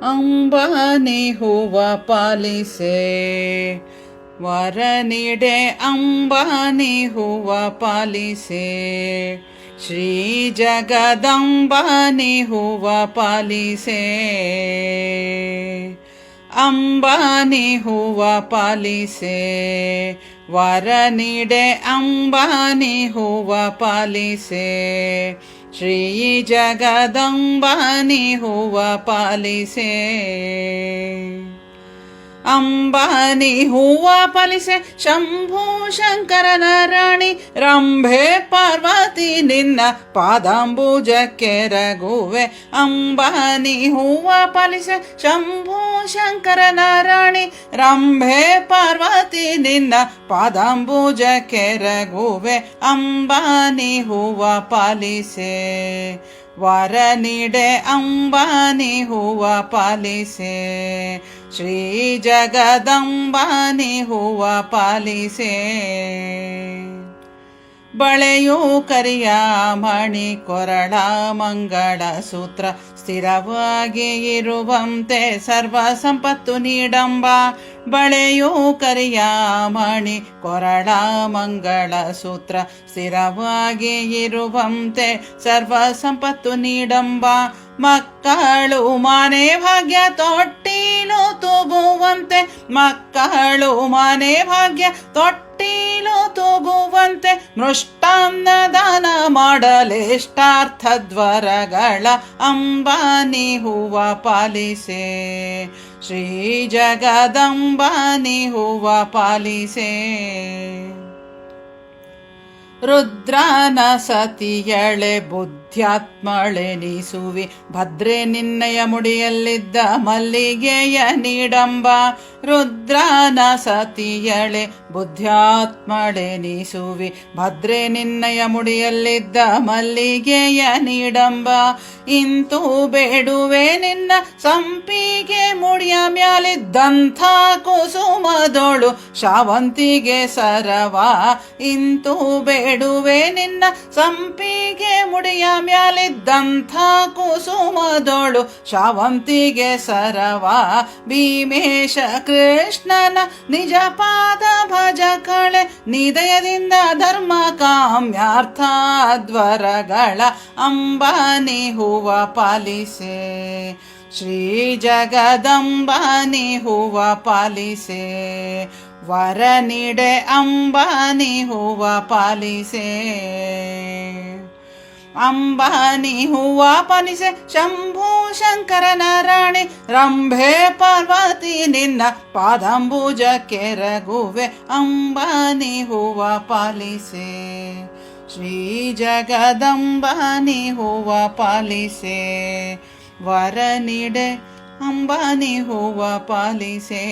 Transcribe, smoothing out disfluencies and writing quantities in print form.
ಅಂಬಾನಿ ಹೂವ ಪಾಲಿಸೆ ವರ ನೀಡೆ ಅಂಬಾನಿ ಹೂವ ಪಾಲಿಸೆ ಶ್ರೀ ಜಗದಂಬಾನಿ ಹೂವ ಪಾಲಿಸೆ ಅಂಬಾನಿ ಹೂವ ಪಾಲಿಸೆ ವರ ನೀಡೆ ಅಂಬಾನಿ ಹೂವ ಪಾಲಿಸೆ ಶ್ರೀ ಜಗದಂಬಾನಿ ಹೂವ ಪಾಲಿಸೆ ಅಂಬಾನಿ ಹೂವ ಪಾಲಿಸೆ ಶಂಭು ಶಂಕರನ ರಾಣಿ ರಂಭೆ ಪಾರ್ವತಿ ನಿನ್ನ ಪಾದಾಂಬುಜಕ್ಕೆ ರಘುವೆ ಅಂಬಾನಿ ಹೂವ ಪಾಲಿಸೆ ಶಂಭು ಶಂಕರನ ರಾಣಿ ರಂಭೆ ಪಾರ್ವತಿ ನಿನ್ನ ಪಾದಾಂಬುಜಕ್ಕೆ ರಘುವೆ ಅಂಬಾನಿ ಹೂವ ಪಾಲಿಸೆ ವರ ನೀಡೆ ಅಂಬಾನಿ ಹೂವ ಪಾಲಿಸೆ ಶ್ರೀ ಜಗದಂಬಾನಿ ಹೂವ ಪಾಲಿಸೆ ಬಳೆಯೂ ಕರಿಯ ಮಣಿ ಕೊರಳ ಮಂಗಳ ಸೂತ್ರ ಸ್ಥಿರವಾಗಿ ಇರುವಂತೆ ಸರ್ವ ಸಂಪತ್ತು ನೀಡಂಬ ಬಳೆಯೂ ಕರಿಯ ಮಣಿ ಕೊರಳ ಮಂಗಳ ಸೂತ್ರ ಸ್ಥಿರವಾಗಿ ಇರುವಂತೆ ಸರ್ವ ಸಂಪತ್ತು ನೀಡಂಬ ಮಕ್ಕಳು ಮನೆ ಭಾಗ್ಯ ತೊಟ್ಟಿಲು ತೂಗುವಂತೆ ಮಕ್ಕಳು ಮನೆ ಭಾಗ್ಯ ತೊಟ್ಟಿಲು ತೂಗುವಂತೆ ಮೃಷ್ಟಾನ್ನ ದಾನ ಮಾಡಲಿಷ್ಟಾರ್ಥದ್ವರಗಳ ಅಂಬಾನಿ ಹೂವ ಪಾಲಿಸೆ ಶ್ರೀ ಜಗದಂಬಾನಿ ಹೂವ ಪಾಲಿಸೆ ರುದ್ರನ ಸತಿಯಳೆ ಬುದ್ಧ್ಯಾತ್ಮಳೆನಿಸುವಿ ಭದ್ರೆ ನಿನ್ನಯ ಮುಡಿಯಲ್ಲಿದ್ದ ಮಲ್ಲಿಗೆಯ ನೀಡಂಬ ರುದ್ರನ ಸತಿಯಳೆ ಬುದ್ಧ್ಯಾತ್ಮಳೆನಿಸುವಿ ಭದ್ರೆ ನಿನ್ನಯ ಮುಡಿಯಲ್ಲಿದ್ದ ಮಲ್ಲಿಗೆಯ ನೀಡಂಬ ಇಂತೂ ಬೇಡುವೆ ನಿನ್ನ ಸಂಪಿಗೆ ಮುಡಿಯ ಮ್ಯಾಲಿದ್ದಂಥ ಕುಸುಮದೋಳು ಶಾವಂತಿಗೆ ಸರವ ಇಂತೂ ಬೇಡುವೆ ನಿನ್ನ ಸಂಪಿಗೆ ಮುಡಿಯ ಮ್ಯಾಲಿದ್ದಂಥ ಕುಸುಮದೋಳು ಶಾವಂತಿಗೆ ಸರವ ಭೀಮೇಶ ಕೃಷ್ಣನ ನಿಜ ಪಾದ ಭಜ ಕಳೆ ನಿದಯದಿಂದ ಧರ್ಮ ಕಾಮ್ಯಾರ್ಥ ದ್ವರಗಳ ಅಂಬಾನಿ ಹೂವ ಪಾಲಿಸೆ ಶ್ರೀ ಜಗದಂಬಾನಿ ಹೂವ ಪಾಲಿಸೆ ವರ ನೀಡೆ ಅಂಬಾನಿ ಹೂವ ಪಾಲಿಸೆ ಅಂಬಾನಿ ಹೂವ ಪಾಲಿಸೆ ಶಂಭು ಶಂಕರನ ರಾಣಿ ರಂಭೆ ಪಾರ್ವತಿ ನಿನ್ನ ಪಾದಾಂಬುಜಕ್ಕೆ ರಘುವೆ ಅಂಬಾನಿ ಹೂವ ಪಾಲಿಸೆ ಶ್ರೀ ಜಗದಂಬಾನಿ ಹೂವ ಪಾಲಿಸೆ ವರ ನೀಡೆ ಅಂಬಾನಿ ಹೂವ ಪಾಲಿಸೆ